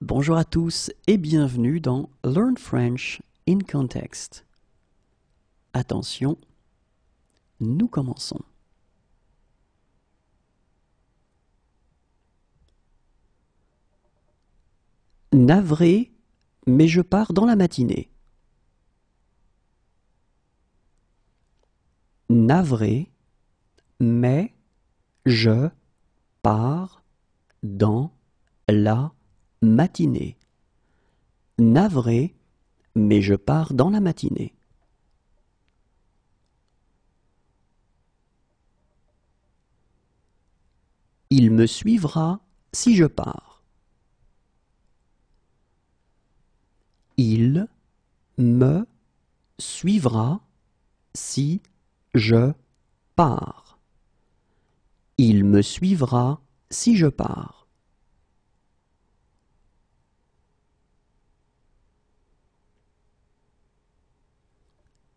Bonjour à tous et bienvenue dans Learn French in Context. Attention, nous commençons. Navré, mais je pars dans la matinée. Navré, mais je pars dans la matinée. Navré, mais je pars dans la matinée. Il me suivra si je pars. Il me suivra si je pars. Il me suivra si je pars.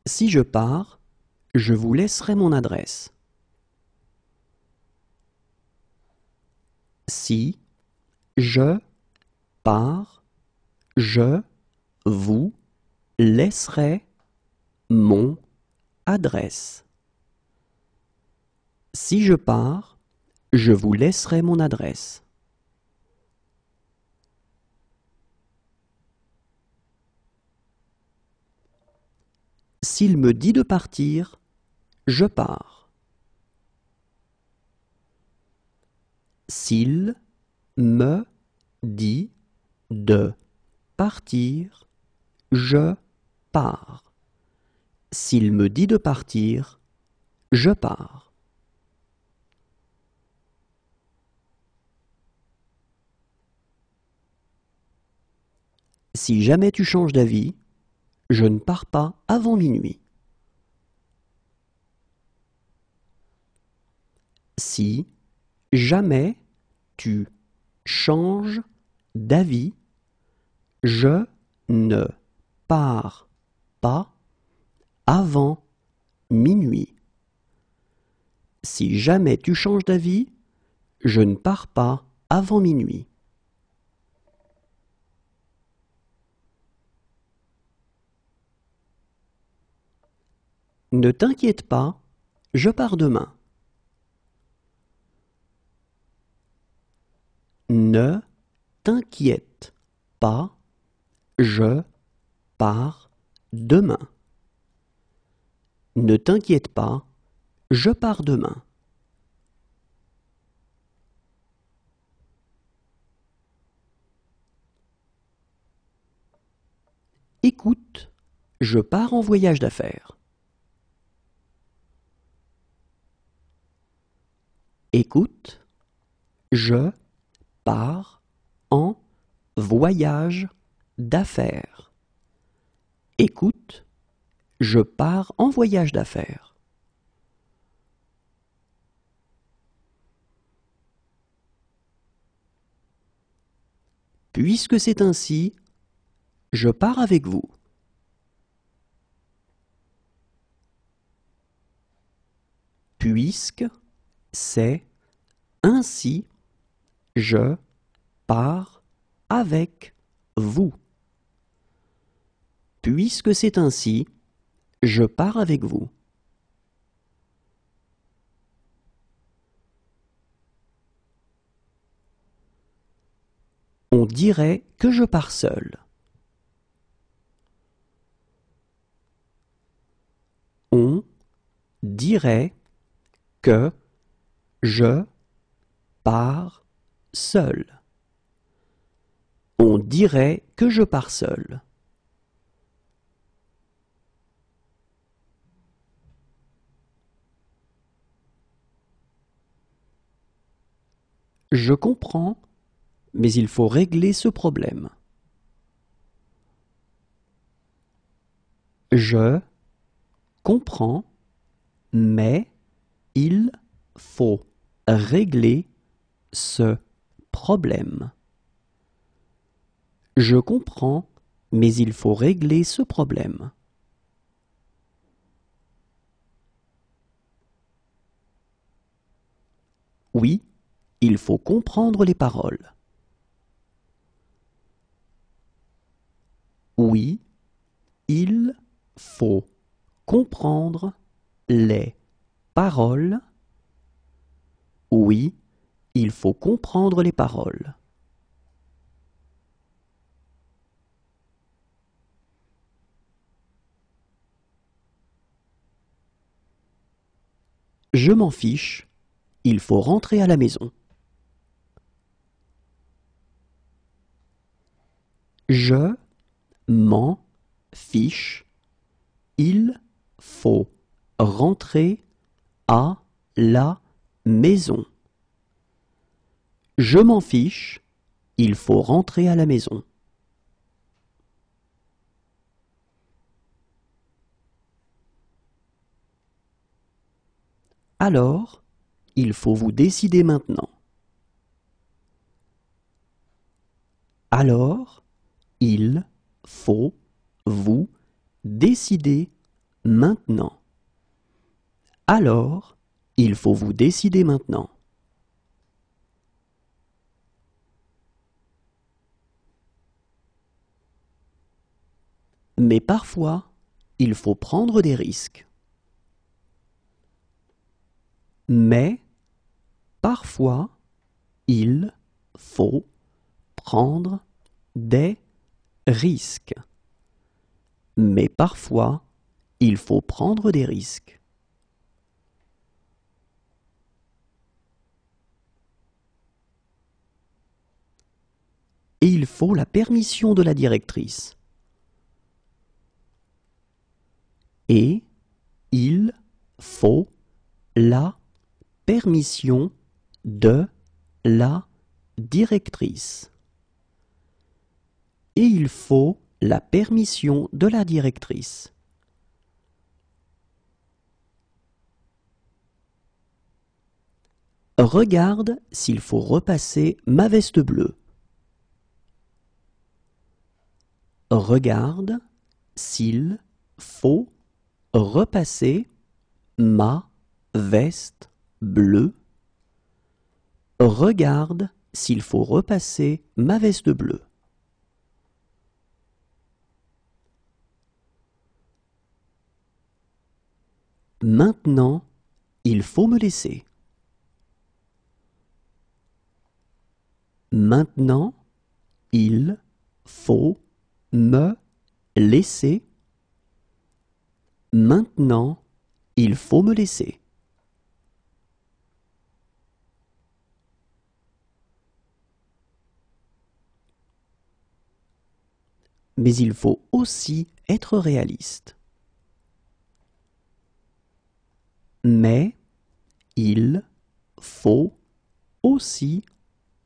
Si je pars, je vous laisserai mon adresse. Si je pars, je vous laisserai mon adresse. Si je pars, je vous laisserai mon adresse. S'il me dit de partir, je pars. S'il me dit de partir, je pars. S'il me dit de partir, je pars. Si jamais tu changes d'avis, je ne pars pas avant minuit. Si jamais tu changes d'avis, je ne pars pas avant minuit. Si jamais tu changes d'avis, je ne pars pas avant minuit. Ne t'inquiète pas, je pars demain. Ne t'inquiète pas, je pars demain. Ne t'inquiète pas, je pars demain. Écoute, je pars en voyage d'affaires. Écoute, je pars en voyage d'affaires. Écoute, je pars en voyage d'affaires. Puisque c'est ainsi, je pars avec vous. Puisque c'est ainsi, je pars avec vous. Puisque c'est ainsi, je pars avec vous. On dirait que je pars seul. On dirait que je pars seul. On dirait que je pars seul. Je comprends, mais il faut régler ce problème. Je comprends, mais il faut régler ce problème. Je comprends, mais il faut régler ce problème. Oui, il faut comprendre les paroles. Oui, il faut comprendre les paroles. Oui, il faut comprendre les paroles. Je m'en fiche, il faut rentrer à la maison. Je m'en fiche, il faut rentrer à la maison. Je m'en fiche, il faut rentrer à la maison. Alors, il faut vous décider maintenant. Alors, il faut vous décider maintenant. Alors, il faut vous décider maintenant. Mais parfois, il faut prendre des risques. Mais parfois, il faut prendre des risques. Mais parfois, il faut prendre des risques. Et il faut la permission de la directrice. Et il faut la permission de la directrice. Et il faut la permission de la directrice. Regarde s'il faut repasser ma veste bleue. Regarde s'il faut repasser ma veste bleue. Regarde s'il faut repasser ma veste bleue. Maintenant, il faut me laisser. Maintenant, il faut me laisser. Maintenant, il faut me laisser. Mais il faut aussi être réaliste. Mais il faut aussi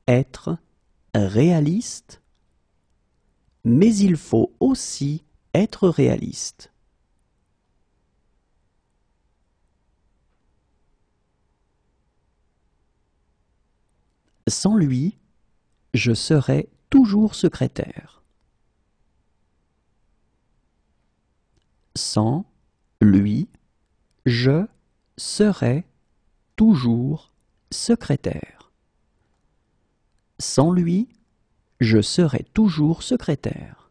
être réaliste. Mais il faut aussi être réaliste. Sans lui, je serai toujours secrétaire. Sans lui, je serai toujours secrétaire. Sans lui, je serai toujours secrétaire.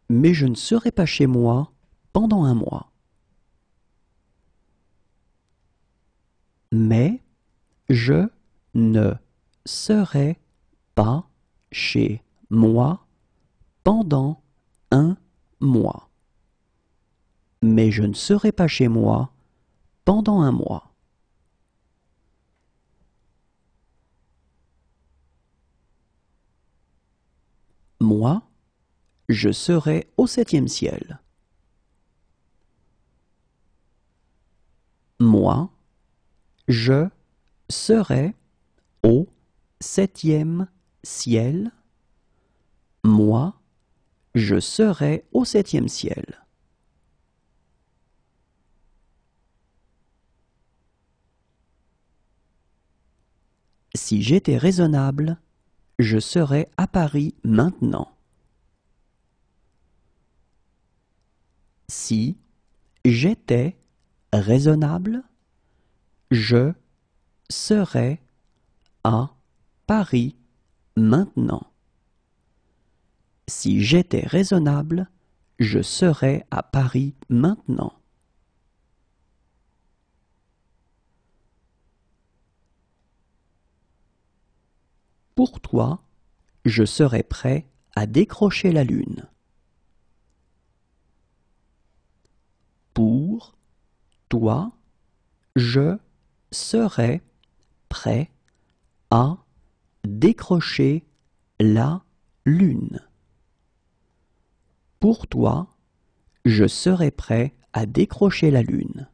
Mais je ne serai pas chez moi pendant un mois. Mais je ne serai pas chez moi pendant un mois. Mais je ne serai pas chez moi pendant un mois. Moi, je serai au 7e ciel. Moi, je serai au 7e ciel. Moi, je serai au 7e ciel. Si j'étais raisonnable, je serais à Paris maintenant. Si j'étais raisonnable, je serais à Paris maintenant. Si j'étais raisonnable, je serais à Paris maintenant. Pour toi, je serais prêt à décrocher la lune. Pour toi, je serais prêt à décrocher la lune. Pour toi, je serais prêt à décrocher la lune.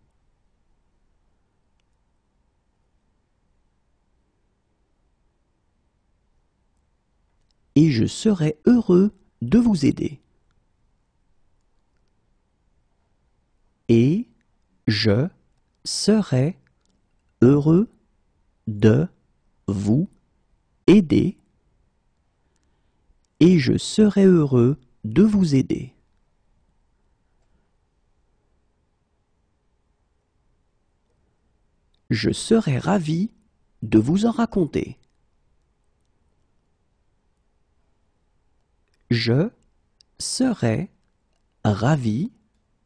Et je serais heureux de vous aider. Et je serais heureux de vous aider. Et je serais heureux de vous aider. Je serais ravi de vous en raconter. Je serais ravi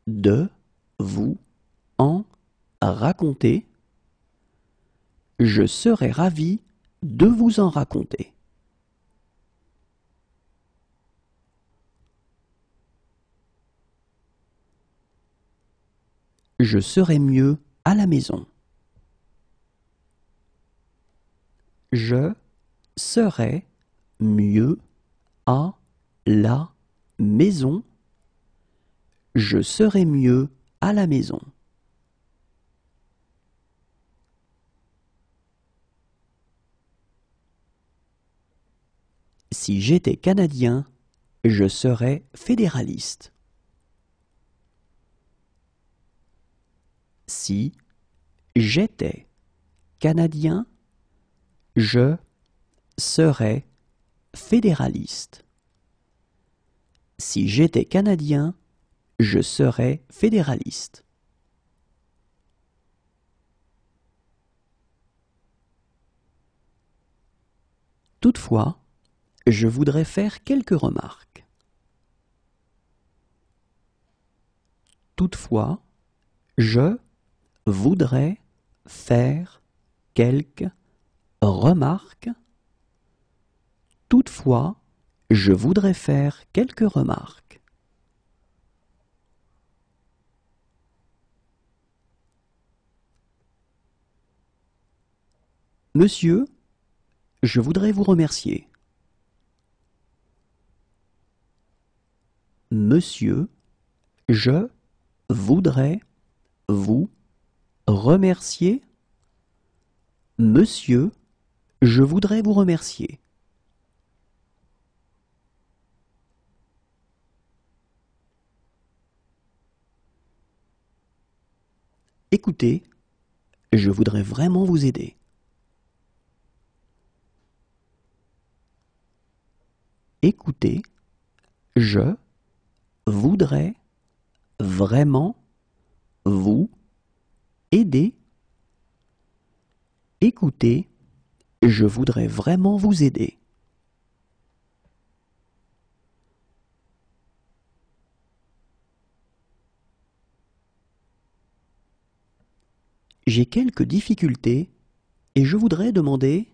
de vous en raconter. Je serais ravi de vous en raconter. Je serais mieux à la maison. Je serais mieux à la maison. Je serais mieux à la maison. Si j'étais Canadien, je serais fédéraliste. Si j'étais Canadien, je serais fédéraliste. Si j'étais Canadien, je serais fédéraliste. Toutefois, je voudrais faire quelques remarques. Toutefois, je voudrais faire quelques remarques. Toutefois, je voudrais faire quelques remarques. Monsieur, je voudrais vous remercier. Monsieur, je voudrais vous remercier. Monsieur, je voudrais vous remercier. Écoutez, je voudrais vraiment vous aider. Écoutez, je voudrais vraiment vous aider. Écoutez, je voudrais vraiment vous aider. J'ai quelques difficultés et je voudrais demander.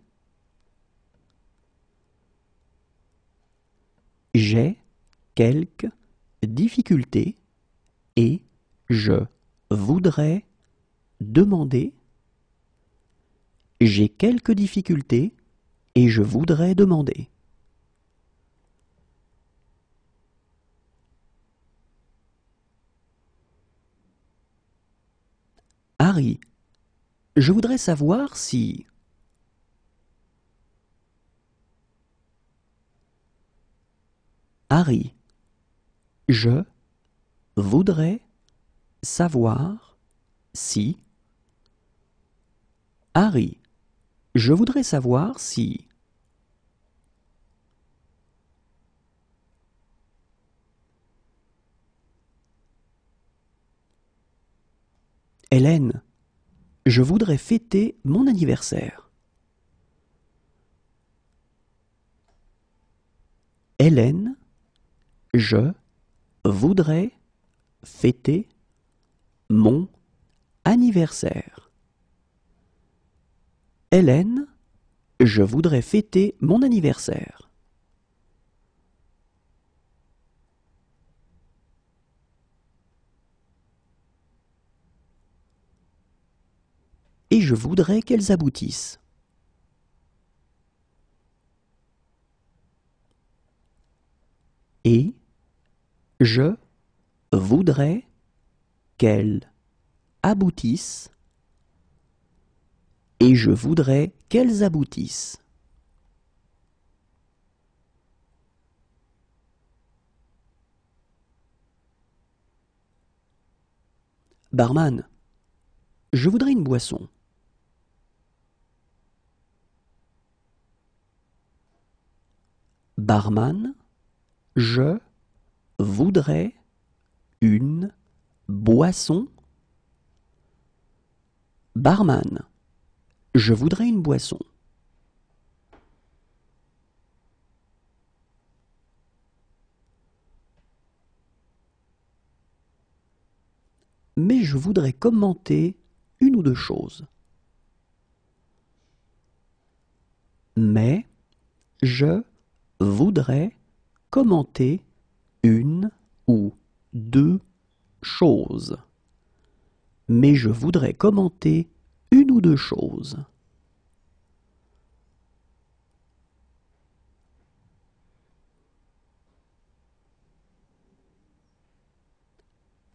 J'ai quelques difficultés et je voudrais demander. J'ai quelques difficultés et je voudrais demander. Harry, je voudrais savoir si... Harry, je voudrais savoir si... Harry, je voudrais savoir si... Hélène, je voudrais fêter mon anniversaire. Hélène, je voudrais fêter mon anniversaire. Hélène, je voudrais fêter mon anniversaire. Et je voudrais qu'elles aboutissent. Et je voudrais qu'elles aboutissent. Et je voudrais qu'elles aboutissent. Barman, je voudrais une boisson. Barman, je voudrais une boisson. Barman, je voudrais une boisson. Mais je voudrais commenter une ou deux choses. Mais je voudrais commenter une ou deux choses. Mais je voudrais commenter une ou deux choses.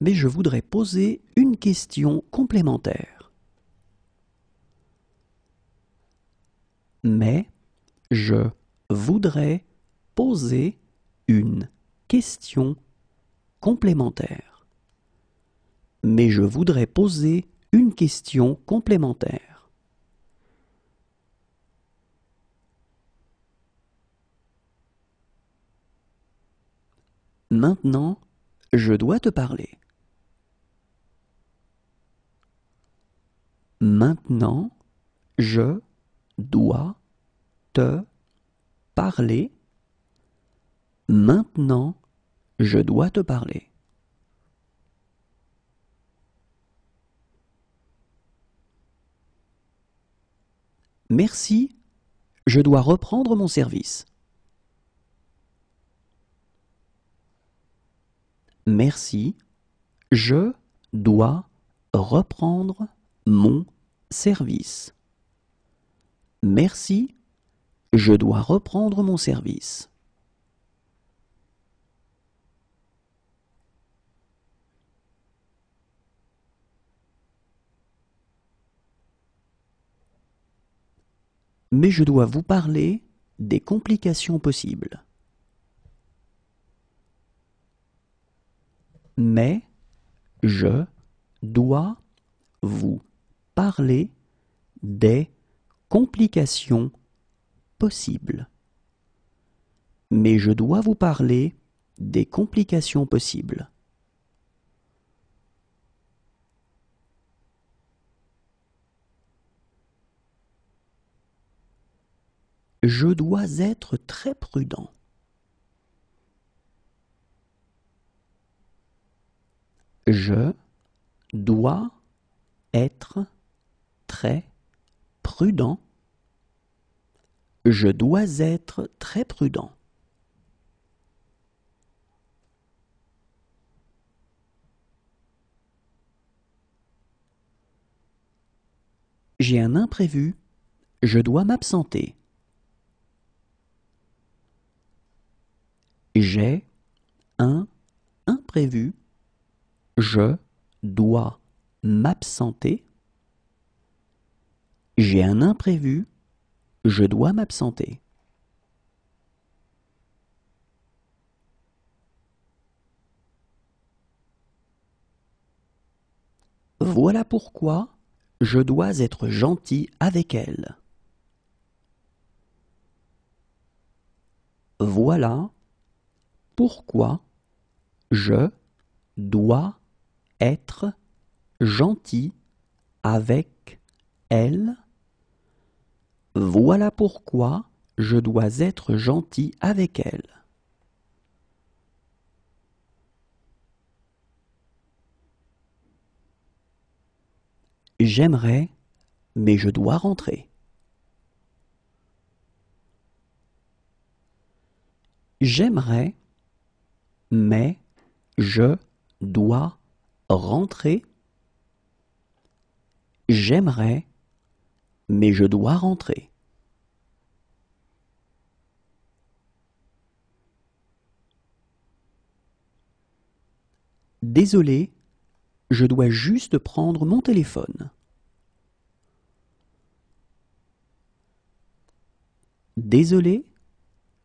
Mais je voudrais poser une question complémentaire. Mais je voudrais poser une question complémentaire. Mais je voudrais poser une question complémentaire. Maintenant, je dois te parler. Maintenant, je dois te parler. Maintenant, je dois te parler. Merci, je dois reprendre mon service. Merci, je dois reprendre mon service. Merci, je dois reprendre mon service. Mais je dois vous parler des complications possibles. Mais je dois vous parler des complications possibles. Mais je dois vous parler des complications possibles. Je dois être très prudent. Je dois être très prudent. Je dois être très prudent. J'ai un imprévu. Je dois m'absenter. J'ai un imprévu. Je dois m'absenter. J'ai un imprévu. Je dois m'absenter. Voilà pourquoi je dois être gentil avec elle. Voilà pourquoi je dois être gentil avec elle. Voilà pourquoi je dois être gentil avec elle. J'aimerais, mais je dois rentrer. J'aimerais, mais je dois rentrer. J'aimerais, mais je dois rentrer. Désolé, je dois juste prendre mon téléphone. Désolé,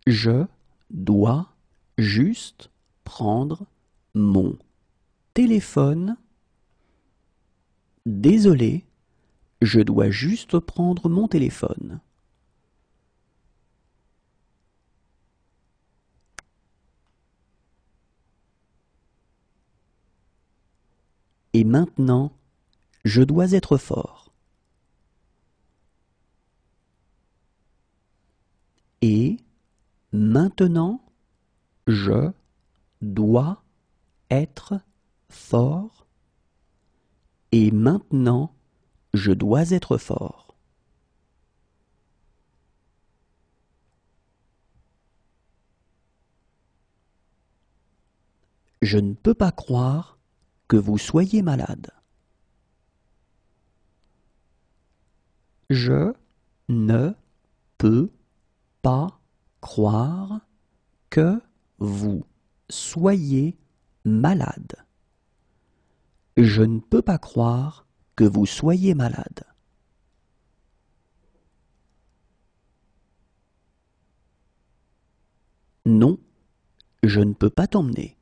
je dois juste prendre mon téléphone. Désolé, je dois juste prendre mon téléphone. Et maintenant, je dois être fort. Et maintenant, je dois être fort. Et maintenant, je dois être fort. Je ne peux pas croire que vous soyez malade. Je ne peux pas croire que vous soyez malade. Je ne peux pas croire que vous soyez malade. Non, je ne peux pas t'emmener.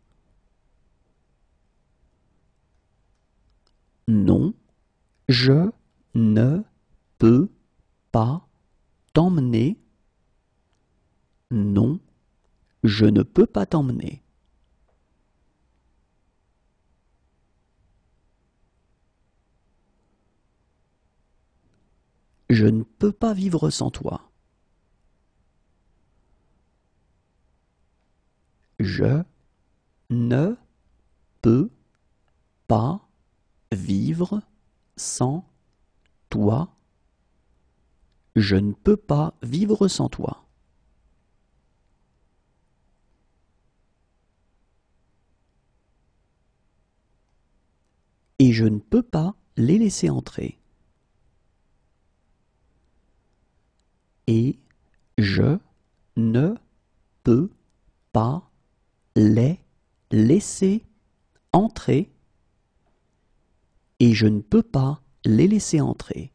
Non, je ne peux pas t'emmener. Non, je ne peux pas t'emmener. Je ne peux pas vivre sans toi. Je ne peux pas vivre sans toi. Je ne peux pas vivre sans toi. Et je ne peux pas les laisser entrer. Et je ne peux pas les laisser entrer. Et je ne peux pas les laisser entrer.